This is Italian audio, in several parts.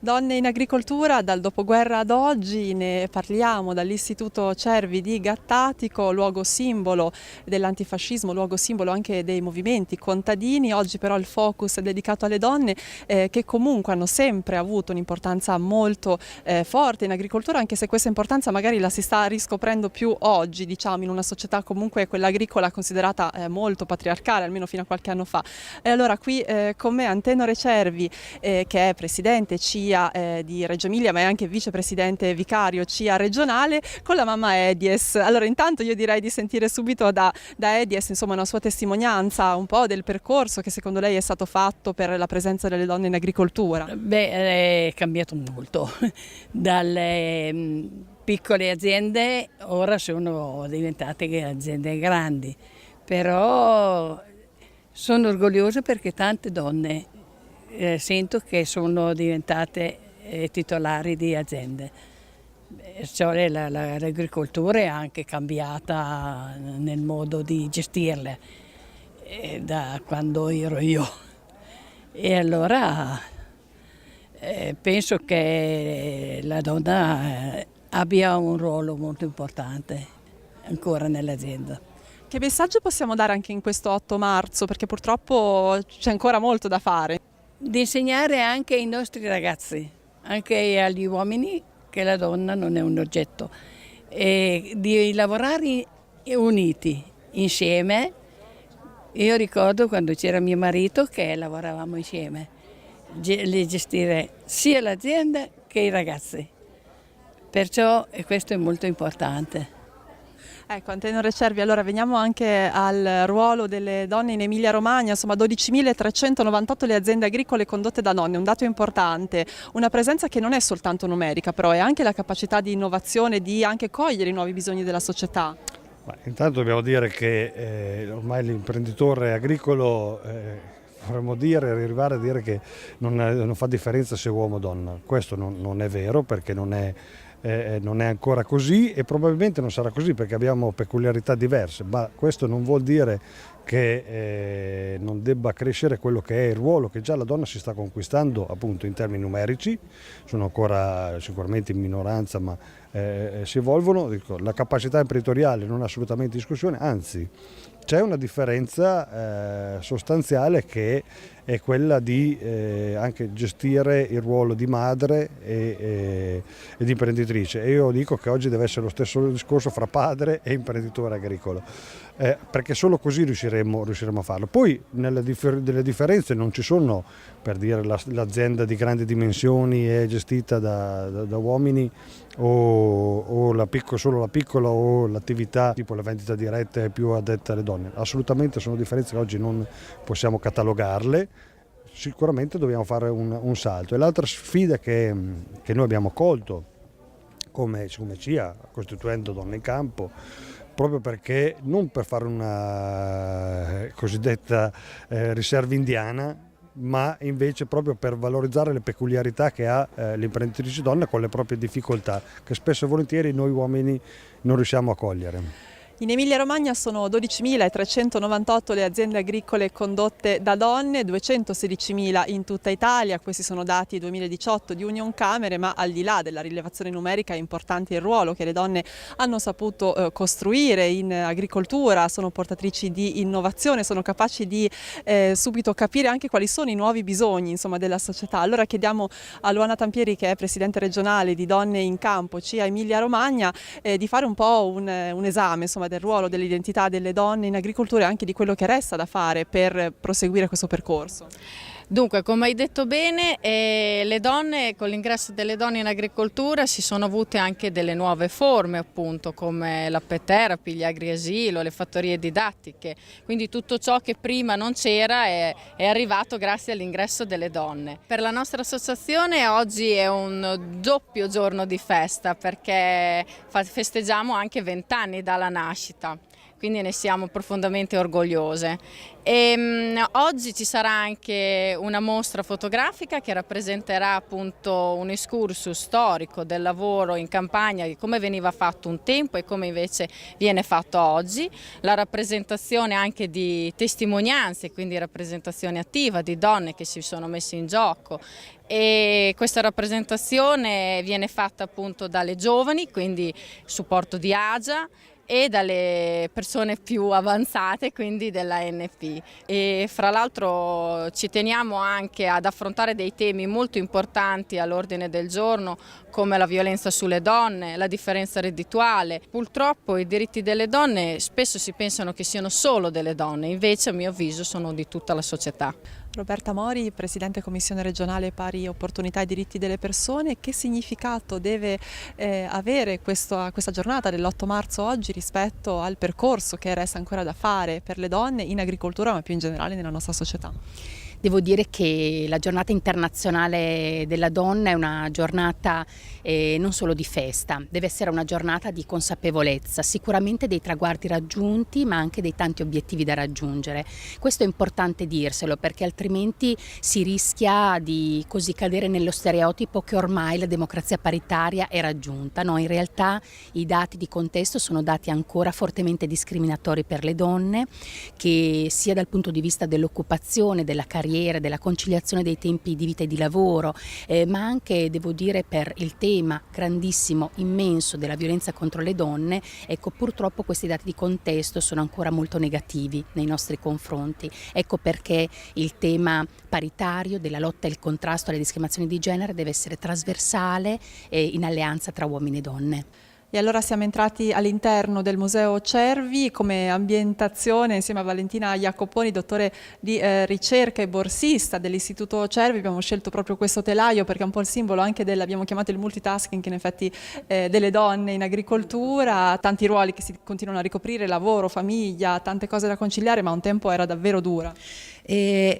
Donne in agricoltura dal dopoguerra ad oggi, ne parliamo dall'Istituto Cervi di Gattatico, luogo simbolo dell'antifascismo, luogo simbolo anche dei movimenti contadini. Oggi però il focus è dedicato alle donne che comunque hanno sempre avuto un'importanza molto forte in agricoltura, anche se questa importanza magari la si sta riscoprendo più oggi, diciamo, in una società comunque quella agricola considerata molto patriarcale, almeno fino a qualche anno fa. E allora qui con me Antenore Cervi, che è presidente CIA di Reggio Emilia, ma è anche vicepresidente vicario CIA regionale, con la mamma Edies. Allora intanto io direi di sentire subito da Edies, insomma, una sua testimonianza un po' del percorso che secondo lei è stato fatto per la presenza delle donne in agricoltura. È cambiato molto. Dalle piccole aziende ora sono diventate aziende grandi, però sono orgogliosa perché tante donne sento che sono diventate titolari di aziende. Cioè l'agricoltura è anche cambiata nel modo di gestirle da quando ero io. E allora penso che la donna abbia un ruolo molto importante ancora nell'azienda. Che messaggio possiamo dare anche in questo 8 marzo? Perché purtroppo c'è ancora molto da fare. Di insegnare anche ai nostri ragazzi, anche agli uomini, che la donna non è un oggetto, e di lavorare uniti, insieme. Io ricordo quando c'era mio marito che lavoravamo insieme, gestire sia l'azienda che i ragazzi, perciò questo è molto importante. Ecco, Antenore Cervi, allora veniamo anche al ruolo delle donne in Emilia-Romagna, insomma 12.398 le aziende agricole condotte da donne, un dato importante, una presenza che non è soltanto numerica, però è anche la capacità di innovazione, di anche cogliere i nuovi bisogni della società. Intanto dobbiamo dire che ormai l'imprenditore agricolo dovremmo arrivare a dire che non fa differenza se uomo o donna. Questo non è vero, perché non è ancora così e probabilmente non sarà così perché abbiamo peculiarità diverse, ma questo non vuol dire che non debba crescere quello che è il ruolo che già la donna si sta conquistando appunto in termini numerici, sono ancora sicuramente in minoranza ma si evolvono. Dico, la capacità imprenditoriale non è assolutamente in discussione, anzi c'è una differenza sostanziale che è quella di anche gestire il ruolo di madre e di imprenditrice. E io dico che oggi deve essere lo stesso discorso fra padre e imprenditore agricolo, perché solo così riusciremo a farlo. Poi delle differenze non ci sono, per dire l'azienda di grandi dimensioni è gestita da uomini o solo la piccola o l'attività tipo la vendita diretta è più addetta alle donne. Assolutamente sono differenze che oggi non possiamo catalogarle, sicuramente dobbiamo fare un salto. E l'altra sfida che noi abbiamo colto come CIA, costituendo Donne in Campo, proprio perché non per fare una cosiddetta riserva indiana, ma invece proprio per valorizzare le peculiarità che ha l'imprenditrice donna con le proprie difficoltà, che spesso e volentieri noi uomini non riusciamo a cogliere. In Emilia-Romagna sono 12.398 le aziende agricole condotte da donne, 216.000 in tutta Italia. Questi sono dati 2018 di Unioncamere, ma al di là della rilevazione numerica è importante il ruolo che le donne hanno saputo costruire in agricoltura, sono portatrici di innovazione, sono capaci di subito capire anche quali sono i nuovi bisogni, insomma, della società. Allora chiediamo a Luana Tampieri, che è presidente regionale di Donne in Campo CIA Emilia-Romagna, di fare un po' un esame, insomma, del ruolo, dell'identità delle donne in agricoltura e anche di quello che resta da fare per proseguire questo percorso. Dunque, come hai detto bene, le donne, con l'ingresso delle donne in agricoltura si sono avute anche delle nuove forme, appunto, come la pet therapy, gli agriasilo, le fattorie didattiche, quindi tutto ciò che prima non c'era è arrivato grazie all'ingresso delle donne. Per la nostra associazione oggi è un doppio giorno di festa perché festeggiamo anche 20 anni dalla nascita. quindi ne siamo profondamente orgogliose. Oggi ci sarà anche una mostra fotografica che rappresenterà appunto un excursus storico del lavoro in campagna, di come veniva fatto un tempo e come invece viene fatto oggi, la rappresentazione anche di testimonianze, quindi rappresentazione attiva di donne che si sono messe in gioco, e questa rappresentazione viene fatta appunto dalle giovani, quindi supporto di AGIA, e dalle persone più avanzate, quindi dell'ANP. E fra l'altro ci teniamo anche ad affrontare dei temi molto importanti all'ordine del giorno, come la violenza sulle donne, la differenza reddituale. Purtroppo i diritti delle donne spesso si pensano che siano solo delle donne, invece a mio avviso sono di tutta la società. Roberta Mori, Presidente Commissione regionale Pari Opportunità e Diritti delle Persone, che significato deve avere questa giornata dell'8 marzo oggi rispetto al percorso che resta ancora da fare per le donne in agricoltura, ma più in generale nella nostra società? Devo dire che la giornata internazionale della donna è una giornata non solo di festa, deve essere una giornata di consapevolezza, sicuramente dei traguardi raggiunti ma anche dei tanti obiettivi da raggiungere. Questo è importante dirselo perché altrimenti si rischia di così cadere nello stereotipo che ormai la democrazia paritaria è raggiunta. No, in realtà i dati di contesto sono dati ancora fortemente discriminatori per le donne, che sia dal punto di vista dell'occupazione, della carriera, della conciliazione dei tempi di vita e di lavoro, ma anche, devo dire, per il tema grandissimo, immenso della violenza contro le donne. Ecco, purtroppo questi dati di contesto sono ancora molto negativi nei nostri confronti. Ecco perché il tema paritario della lotta e il contrasto alle discriminazioni di genere deve essere trasversale e in alleanza tra uomini e donne. E allora siamo entrati all'interno del Museo Cervi come ambientazione insieme a Valentina Jacoponi, dottore di ricerca e borsista dell'Istituto Cervi. Abbiamo scelto proprio questo telaio perché è un po' il simbolo anche abbiamo chiamato il multitasking in effetti delle donne in agricoltura, tanti ruoli che si continuano a ricoprire, lavoro, famiglia, tante cose da conciliare, ma un tempo era davvero dura.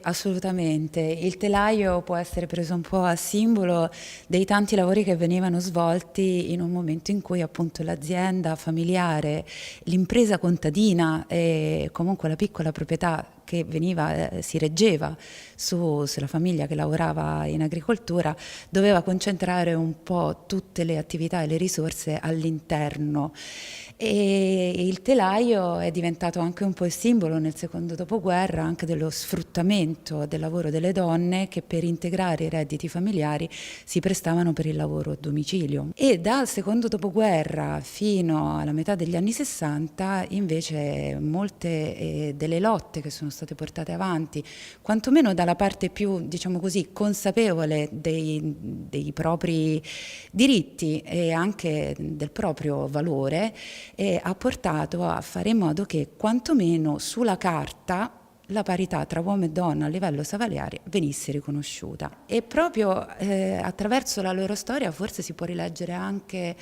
Assolutamente, il telaio può essere preso un po' a simbolo dei tanti lavori che venivano svolti in un momento in cui appunto l'azienda familiare, l'impresa contadina e comunque la piccola proprietà che si reggeva sulla famiglia che lavorava in agricoltura doveva concentrare un po' tutte le attività e le risorse all'interno. E il telaio è diventato anche un po' il simbolo nel secondo dopoguerra anche dello sfruttamento del lavoro delle donne che per integrare i redditi familiari si prestavano per il lavoro a domicilio. E dal secondo dopoguerra fino alla metà degli anni 60 invece molte delle lotte che sono state portate avanti, quantomeno dalla parte più, diciamo così, consapevole dei propri diritti e anche del proprio valore, ha portato a fare in modo che quantomeno sulla carta la parità tra uomo e donna a livello salariale venisse riconosciuta. E proprio attraverso la loro storia forse si può rileggere anche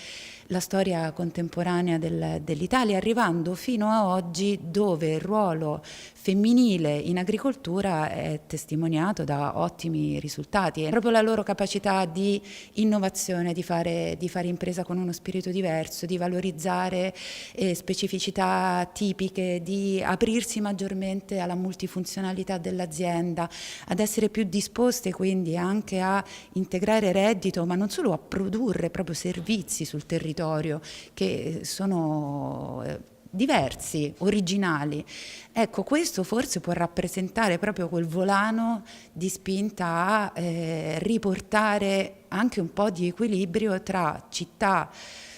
la storia contemporanea dell'Italia, arrivando fino a oggi dove il ruolo femminile in agricoltura è testimoniato da ottimi risultati. È proprio la loro capacità di innovazione, di fare impresa con uno spirito diverso, di valorizzare specificità tipiche, di aprirsi maggiormente alla multifunzionalità dell'azienda, ad essere più disposte quindi anche a integrare reddito, ma non solo a produrre proprio servizi sul territorio che sono diversi, originali. Ecco, questo forse può rappresentare proprio quel volano di spinta a riportare anche un po' di equilibrio tra città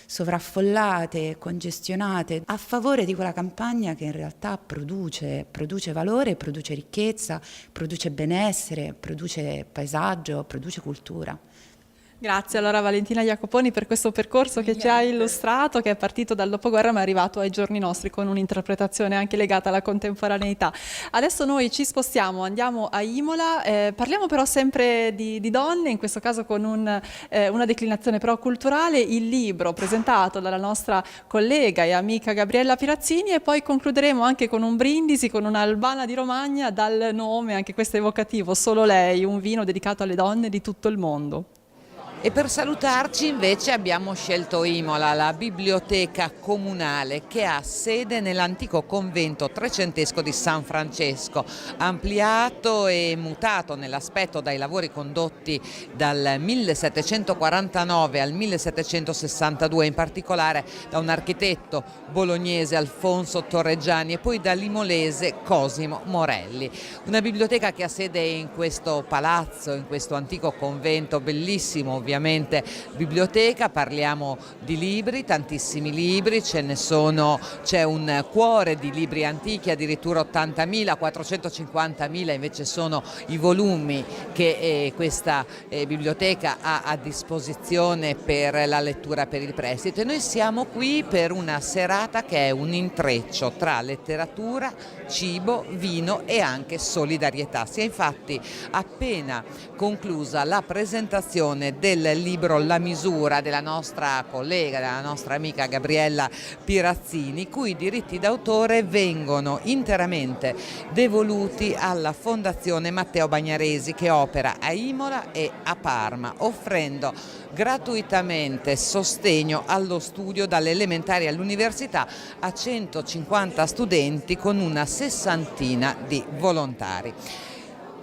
sovraffollate, congestionate, a favore di quella campagna che in realtà produce valore, produce ricchezza, produce benessere, produce paesaggio, produce cultura. Grazie allora Valentina Jacoponi per questo percorso che ci ha illustrato, che è partito dal dopoguerra ma è arrivato ai giorni nostri con un'interpretazione anche legata alla contemporaneità. Adesso noi ci spostiamo, andiamo a Imola, parliamo però sempre di donne, in questo caso con una declinazione però culturale, il libro presentato dalla nostra collega e amica Gabriella Pirazzini, e poi concluderemo anche con un brindisi con un'albana di Romagna dal nome, anche questo evocativo, Solo lei, un vino dedicato alle donne di tutto il mondo. E per salutarci invece abbiamo scelto Imola, la biblioteca comunale che ha sede nell'antico convento trecentesco di San Francesco, ampliato e mutato nell'aspetto dai lavori condotti dal 1749 al 1762, in particolare da un architetto bolognese, Alfonso Torreggiani, e poi dall'imolese Cosimo Morelli. Una biblioteca che ha sede in questo palazzo, in questo antico convento, bellissimo ovviamente biblioteca. Parliamo di libri, tantissimi libri, c'è un cuore di libri antichi, addirittura 80.000, 450.000 invece sono i volumi che questa biblioteca ha a disposizione per la lettura, per il prestito. E noi siamo qui per una serata che è un intreccio tra letteratura, cibo, vino e anche solidarietà. Si è infatti appena conclusa la presentazione del libro La misura della nostra collega, della nostra amica Gabriella Pirazzini, cui diritti d'autore vengono interamente devoluti alla Fondazione Matteo Bagnaresi, che opera a Imola e a Parma, offrendo gratuitamente sostegno allo studio dalle elementari all'università a 150 studenti con una sessantina di volontari.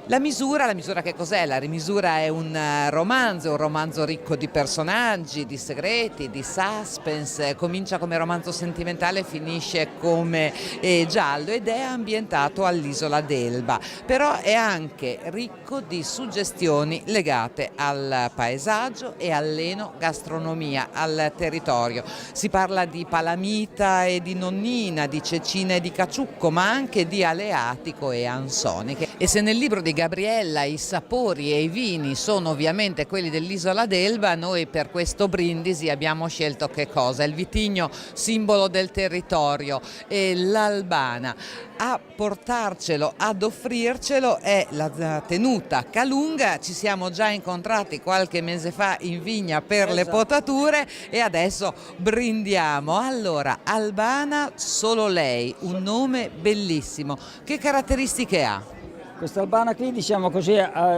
La misura che cos'è? La misura è un romanzo ricco di personaggi, di segreti, di suspense, comincia come romanzo sentimentale, finisce come giallo ed è ambientato all'isola d'Elba, però è anche ricco di suggestioni legate al paesaggio e all'enogastronomia, al territorio. Si parla di palamita e di nonnina, di cecina e di caciucco, ma anche di aleatico e ansoniche. E se nel libro di Gabriella i sapori e i vini sono ovviamente quelli dell'isola d'Elba, noi per questo brindisi abbiamo scelto che cosa? Il vitigno simbolo del territorio, e l'Albana. A portarcelo, ad offrircelo è la tenuta Calunga. Ci siamo già incontrati qualche mese fa in vigna per le potature e adesso brindiamo. Allora, Albana Solo Lei, un nome bellissimo. Che caratteristiche ha? Questa albana qui, diciamo così,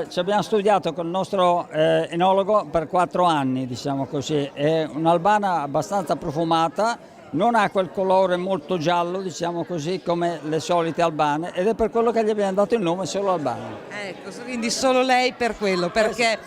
ci abbiamo studiato con il nostro enologo per 4 anni, diciamo così. È un'albana abbastanza profumata, non ha quel colore molto giallo, diciamo così, come le solite albane, ed è per quello che gli abbiamo dato il nome Solo Albana. Ecco, quindi solo lei per quello, perché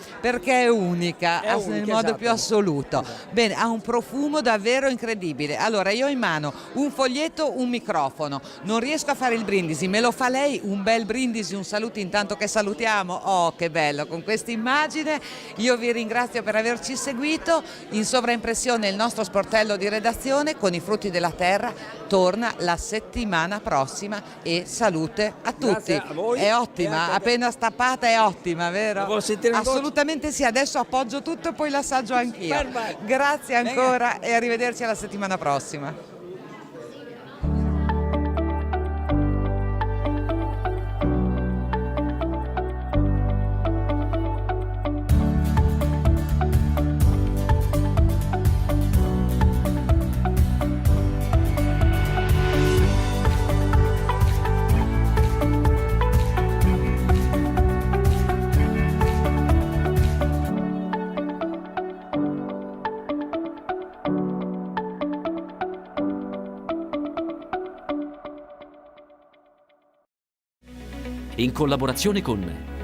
è unica, nel modo esatto. più assoluto. Esatto. Bene, ha un profumo davvero incredibile. Allora, io ho in mano un foglietto, un microfono, non riesco a fare il brindisi, me lo fa lei? Un bel brindisi, un saluto intanto che salutiamo. Oh, che bello, con questa immagine. Io vi ringrazio per averci seguito. In sovraimpressione il nostro sportello di redazione con i frutti della terra torna la settimana prossima, e salute a tutti. Grazie a voi. È ottima, appena stappata è ottima, vero? Vuoi sentire in voce? Assolutamente sì, adesso appoggio tutto e poi l'assaggio anch'io. Perfetto. Grazie ancora e arrivederci alla settimana prossima. In collaborazione con